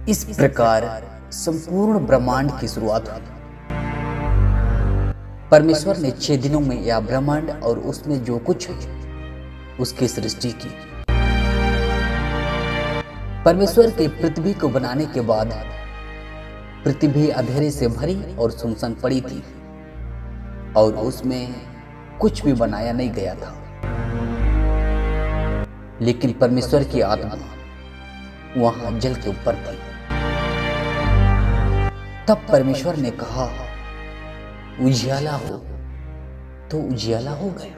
इस प्रकार संपूर्ण ब्रह्मांड की शुरुआत हुई। परमेश्वर ने 6 दिनों में यह ब्रह्मांड और उसमें जो कुछ है उसकी सृष्टि की। परमेश्वर के पृथ्वी को बनाने के बाद पृथ्वी अंधेरे से भरी और सुनसान पड़ी थी और उसमें कुछ भी बनाया नहीं गया था। लेकिन परमेश्वर की आत्मा वहां जल के ऊपर थी। तब परमेश्वर ने कहा उजियाला हो, तो उजियाला हो गया।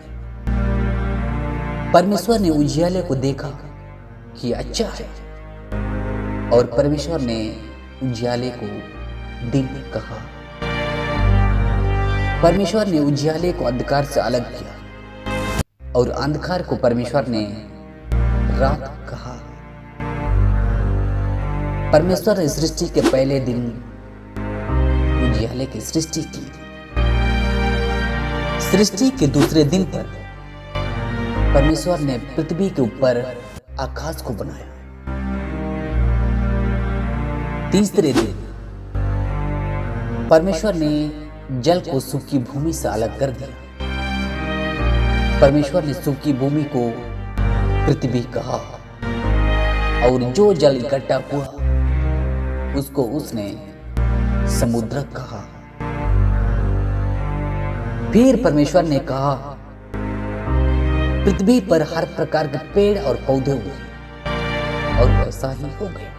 परमेश्वर ने उजियाले को देखा कि अच्छा है और परमेश्वर ने उजियाले को दिन कहा। परमेश्वर ने उजियाले को अंधकार से अलग किया और अंधकार को परमेश्वर ने रात कहा। परमेश्वर ने सृष्टि के पहले दिन उजियाले की सृष्टि की। सृष्टि के दूसरे दिन पर परमेश्वर ने पृथ्वी के ऊपर आकाश को बनाया। तीसरे दिन परमेश्वर ने जल को सूखी भूमि से अलग कर दिया। परमेश्वर ने सूखी भूमि को पृथ्वी कहा और जो जल इकट्ठा हुआ उसको उसने समुद्र कहा। फिर परमेश्वर ने कहा पृथ्वी पर हर प्रकार के पेड़ और पौधे उगे और वैसा ही हो गया।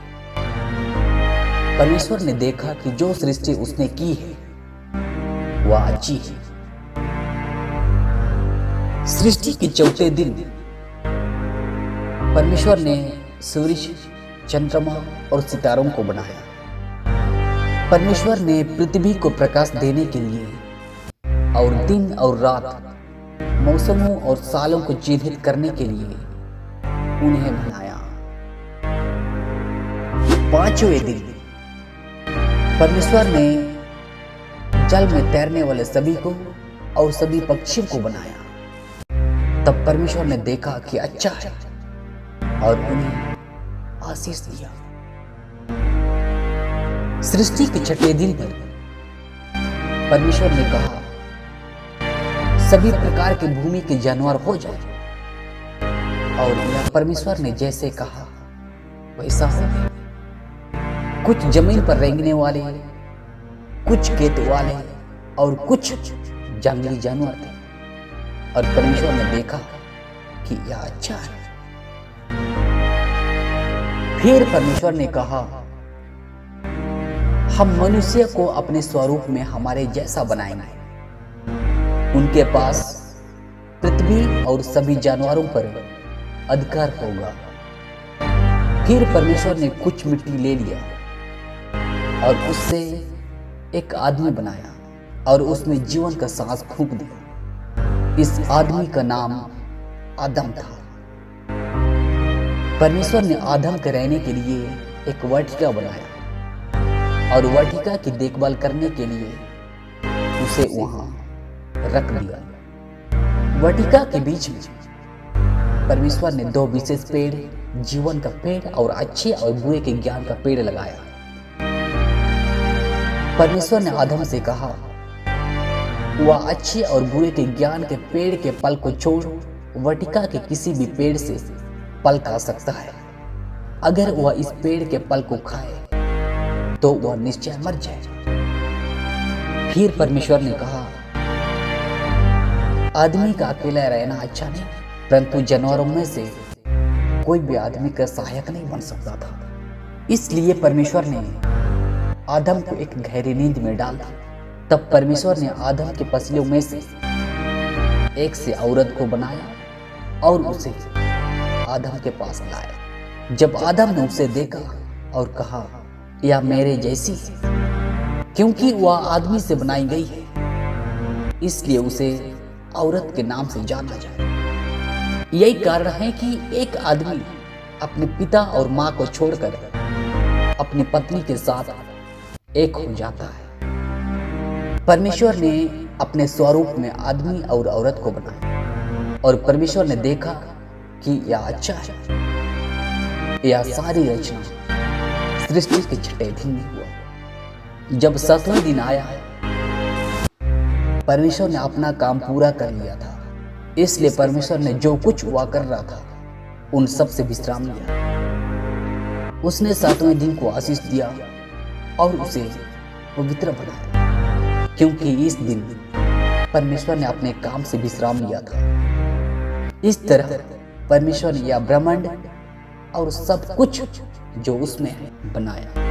परमेश्वर ने देखा कि जो सृष्टि उसने की है वह अच्छी है। सृष्टि के चौथे दिन परमेश्वर ने सूरज, चंद्रमा और सितारों को बनाया। परमेश्वर ने पृथ्वी को प्रकाश देने के लिए और दिन और रात, मौसमों और सालों को चिन्हित करने के लिए उन्हें बनाया। पांचवें दिन परमेश्वर ने जल में तैरने वाले सभी को और सभी पक्षियों को बनाया। तब परमेश्वर ने देखा कि अच्छा है और उन्हें आशीष दिया। सृष्टि के छठे दिन पर परमेश्वर ने कहा सभी प्रकार के भूमि के जानवर हो जाए और यह परमेश्वर ने जैसे कहा वैसा हो गया। कुछ जमीन पर रेंगने वाले, कुछ खेत वाले और कुछ जंगली जानवर थे और परमेश्वर ने देखा कि यह अच्छा है। फिर परमेश्वर ने कहा हम मनुष्य को अपने स्वरूप में हमारे जैसा बनाएंगे। उनके पास पृथ्वी और सभी जानवरों पर अधिकार होगा। फिर परमेश्वर ने कुछ मिट्टी ले लिया और उससे एक आदमी बनाया और उसमें जीवन का सांस फूंक दिया। इस आदमी का नाम आदम था। परमेश्वर ने आदम के रहने के लिए एक वाटिका बनाया और वाटिका की देखभाल करने के लिए उसे वहां रख दिया। वाटिका के बीच में परमेश्वर ने 2 विशेष पेड़, जीवन का पेड़ और अच्छे और बुरे के ज्ञान का पेड़ लगाया। परमेश्वर ने आदम से कहा वह अच्छे और बुरे के ज्ञान के पेड़ के फल को छोड़ वाटिका के किसी भी पेड़ से फल खा सकता है। अगर वह इस पेड़ के फल को खाए तो वह निश्चय मर जाए। फिर परमेश्वर ने कहा आदमी का अकेला रहना अच्छा नहीं, परंतु जानवरों में से कोई भी आदमी का सहायक नहीं बन सकता था। इसलिए परमेश्वर ने आदम को एक गहरी नींद में डाल दिया। तब परमेश्वर ने आदम के पसलियों में से एक से औरत को बनाया और उसे आदम के पास लाया। जब आदम ने उसे देखा और कहा यह मेरे जैसी है, क्योंकि वह आदमी से बनाई गई है, इसलिए उसे औरत के नाम से जाना जाए। यही कारण है कि एक आदमी अपने पिता और मां को छोड़कर अपनी पत्नी के साथ एक हो जाता है। परमेश्वर ने अपने स्वरूप में आदमी और औरत को बनाया और परमेश्वर ने देखा कि यह अच्छा है। यह सारी रचना सृष्टि के छठे दिन में हुआ। जब 7वां दिन आया, परमेश्वर ने अपना काम पूरा कर लिया था, इसलिए परमेश्वर ने जो कुछ हुआ कर रहा था उन सब से विश्राम लिया। उसने 7वें दिन को आशीष दिया और उसे पवित्र बनाया, क्योंकि इस दिन परमेश्वर ने अपने काम से विश्राम लिया था। इस तरह परमेश्वर ने यह ब्रह्मांड और सब कुछ जो उसमें है बनाया।